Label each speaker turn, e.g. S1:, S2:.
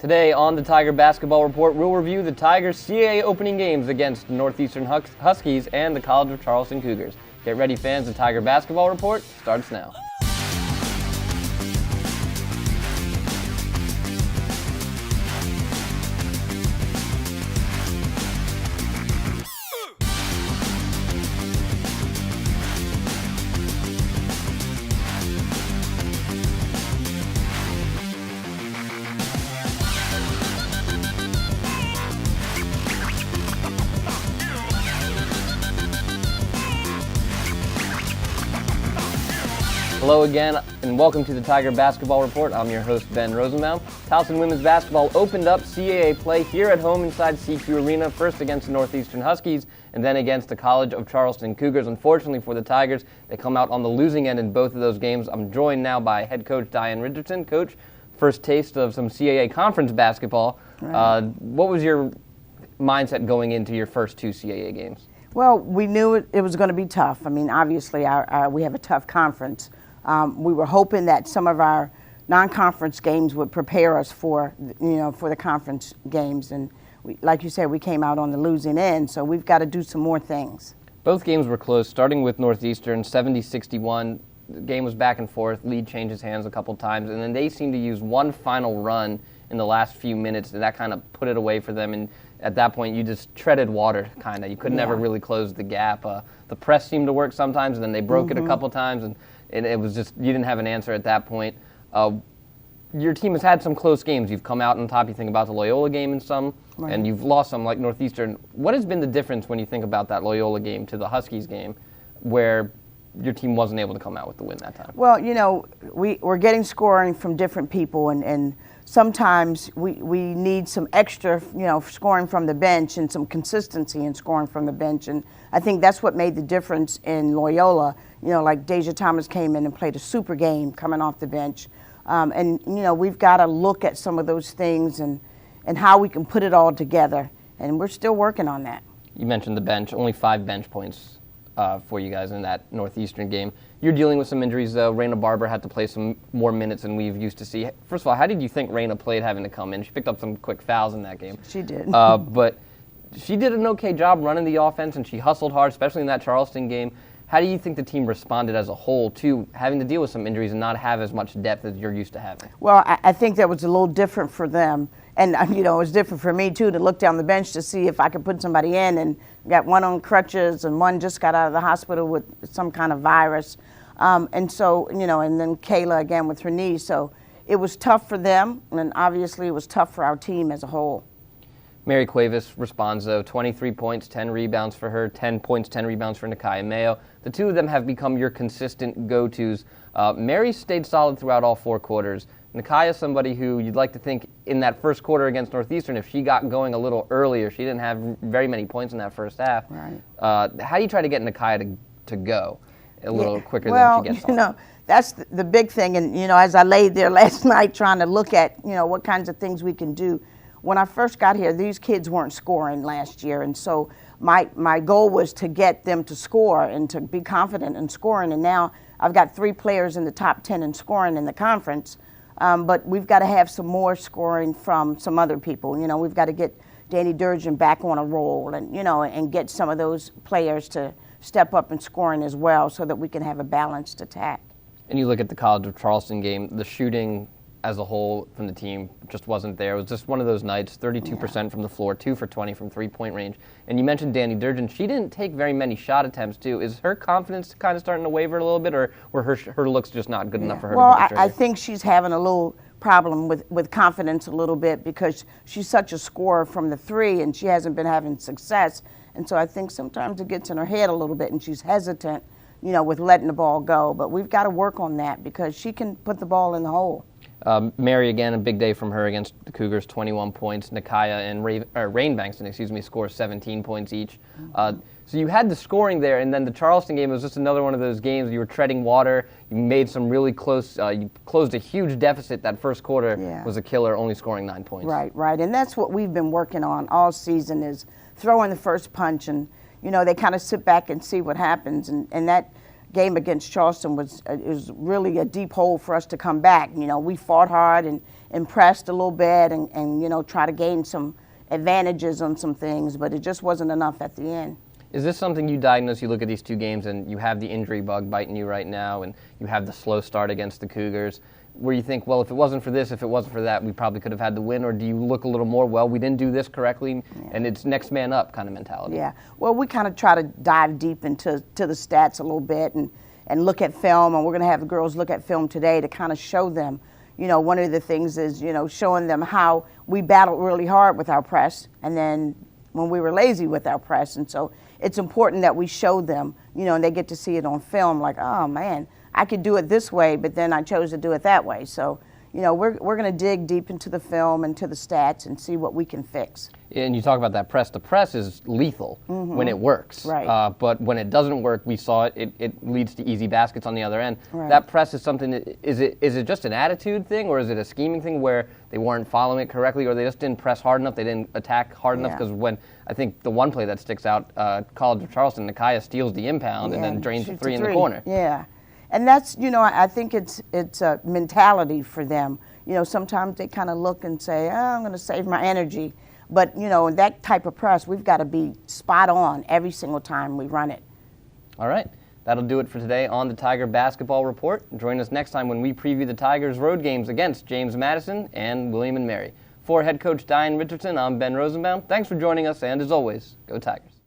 S1: Today on the Tiger Basketball Report, we'll review the Tigers' CAA opening games against the Northeastern Huskies and the College of Charleston Cougars. Get ready, fans. The Tiger Basketball Report starts now. Hello again, and welcome to the Tiger Basketball Report. I'm your host, Ben Rosenbaum. Towson women's basketball opened up CAA play here at home inside CQ Arena, first against the Northeastern Huskies, and then against the College of Charleston Cougars. Unfortunately for the Tigers, they come out on the losing end in both of those games. I'm joined now by head coach Diane Richardson. Coach, first taste of some CAA conference basketball. Right. What was your mindset going into your first two CAA games?
S2: Well, we knew it was going to be tough. I mean, obviously, we have a tough conference. We were hoping that some of our non-conference games would prepare us for the conference games. And like you said, we came out on the losing end, so we've got to do some more things.
S1: Both games were close, starting with Northeastern, 70-61. The game was back and forth, lead changes hands a couple times, and then they seemed to use one final run in the last few minutes, and that kind of put it away for them. And at that point, you just treaded water, kind of. You could never really close the gap. The press seemed to work sometimes, and then they broke it a couple times, and it was just, you didn't have an answer at that point. Your team has had some close games. You've come out on top. You think about the Loyola game in some, and you've lost some like Northeastern. What has been the difference when you think about that Loyola game to the Huskies game, where your team wasn't able to come out with the win that time?
S2: Well, we're getting scoring from different people, and sometimes we need some extra, scoring from the bench and some consistency in scoring from the bench. And I think that's what made the difference in Loyola. Like Deja Thomas came in and played a super game coming off the bench. We've got to look at some of those things and how we can put it all together. And we're still working on that. You
S1: mentioned the bench, only 5 bench points for you guys in that Northeastern game. You're dealing with some injuries, though. Raina Barber had to play some more minutes than we've used to see. First of all, how did you think Raina played having to come in? She picked up some quick fouls in that game.
S2: She did.
S1: But she did an okay job running the offense, and she hustled hard, especially in that Charleston game. How do you think the team responded as a whole to having to deal with some injuries and not have as much depth as you're used to having?
S2: Well, I think that was a little different for them. And, it was different for me, too, to look down the bench to see if I could put somebody in. And got one on crutches and one just got out of the hospital with some kind of virus. And then Kayla again with her knee. So it was tough for them, and obviously it was tough for our team as a whole.
S1: Mary Cuevas responds, though, 23 points, 10 rebounds for her, 10 points, 10 rebounds for Nakaya Mayo. The two of them have become your consistent go-tos. Mary stayed solid throughout all 4 quarters. Nakaya, somebody who you'd like to think in that first quarter against Northeastern, if she got going a little earlier, she didn't have very many points in that first half.
S2: Right.
S1: How do you try to get Nakaya to go a little quicker than she gets on?
S2: That's the big thing. And, as I laid there last night trying to look at, what kinds of things we can do. When I first got here, these kids weren't scoring last year, and so my goal was to get them to score and to be confident in scoring. And now I've got 3 players in the top 10 in scoring in the conference, but we've got to have some more scoring from some other people. We've got to get Danny Durgin back on a roll, and and get some of those players to step up in scoring as well, so that we can have a balanced attack.
S1: And you look at the College of Charleston game, the shooting as a whole from the team just wasn't there. It was just one of those nights, 32% from the floor, 2 for 20 from three-point range. And you mentioned Danny Durgin. She didn't take very many shot attempts, too. Is her confidence kind of starting to waver a little bit, or were her looks just not good enough for her to be
S2: I think she's having a little problem with confidence a little bit, because she's such a scorer from the 3, and she hasn't been having success. And so I think sometimes it gets in her head a little bit, and she's hesitant, with letting the ball go. But we've got to work on that, because she can put the ball in the hole.
S1: Mary, again, a big day from her against the Cougars, 21 points. Nakaya and Rain Bankston, score 17 points each. So you had the scoring there, and then the Charleston game was just another one of those games. You were treading water. You made some really close. You closed a huge deficit. That first quarter was a killer, only scoring 9 points.
S2: Right. And that's what we've been working on all season, is throwing the first punch. And, they kind of sit back and see what happens. And that game against Charleston was really a deep hole for us to come back. We fought hard and impressed a little bit and you know, try to gain some advantages on some things, but it just wasn't enough at the end.
S1: Is this something you diagnose? You look at these two games and you have the injury bug biting you right now, and you have the slow start against the Cougars, where you think, well, if it wasn't for this, if it wasn't for that, we probably could have had the win? Or do you look a little more, well, we didn't do this correctly, and it's next man up kind of mentality?
S2: Yeah, well, we kind of try to dive deep into the stats a little bit and look at film, and we're going to have the girls look at film today to kind of show them, you know, one of the things is, you know, showing them how we battled really hard with our press, and then when we were lazy with our press. And so it's important that we show them, you know, and they get to see it on film, like, oh man, I could do it this way, but then I chose to do it that way. So, you know, we're going to dig deep into the film and to the stats and see what we can fix.
S1: And you talk about that press. The press is lethal when it works.
S2: Right.
S1: But when it doesn't work, we saw it leads to easy baskets on the other end.
S2: Right.
S1: That press is something, is it just an attitude thing, or is it a scheming thing where they weren't following it correctly, or they just didn't press hard enough, they didn't attack hard enough? Because when, I think the one play that sticks out, College of Charleston, Nakaya steals the impound and then drains the three in the corner.
S2: Yeah. And that's, you know, I think it's a mentality for them. You know, sometimes they kind of look and say, oh, I'm going to save my energy. But, you know, that type of press, we've got to be spot on every single time we run it.
S1: All right. That'll do it for today on the Tiger Basketball Report. Join us next time when we preview the Tigers' road games against James Madison and William and Mary. For head coach Diane Richardson, I'm Ben Rosenbaum. Thanks for joining us, and as always, go Tigers.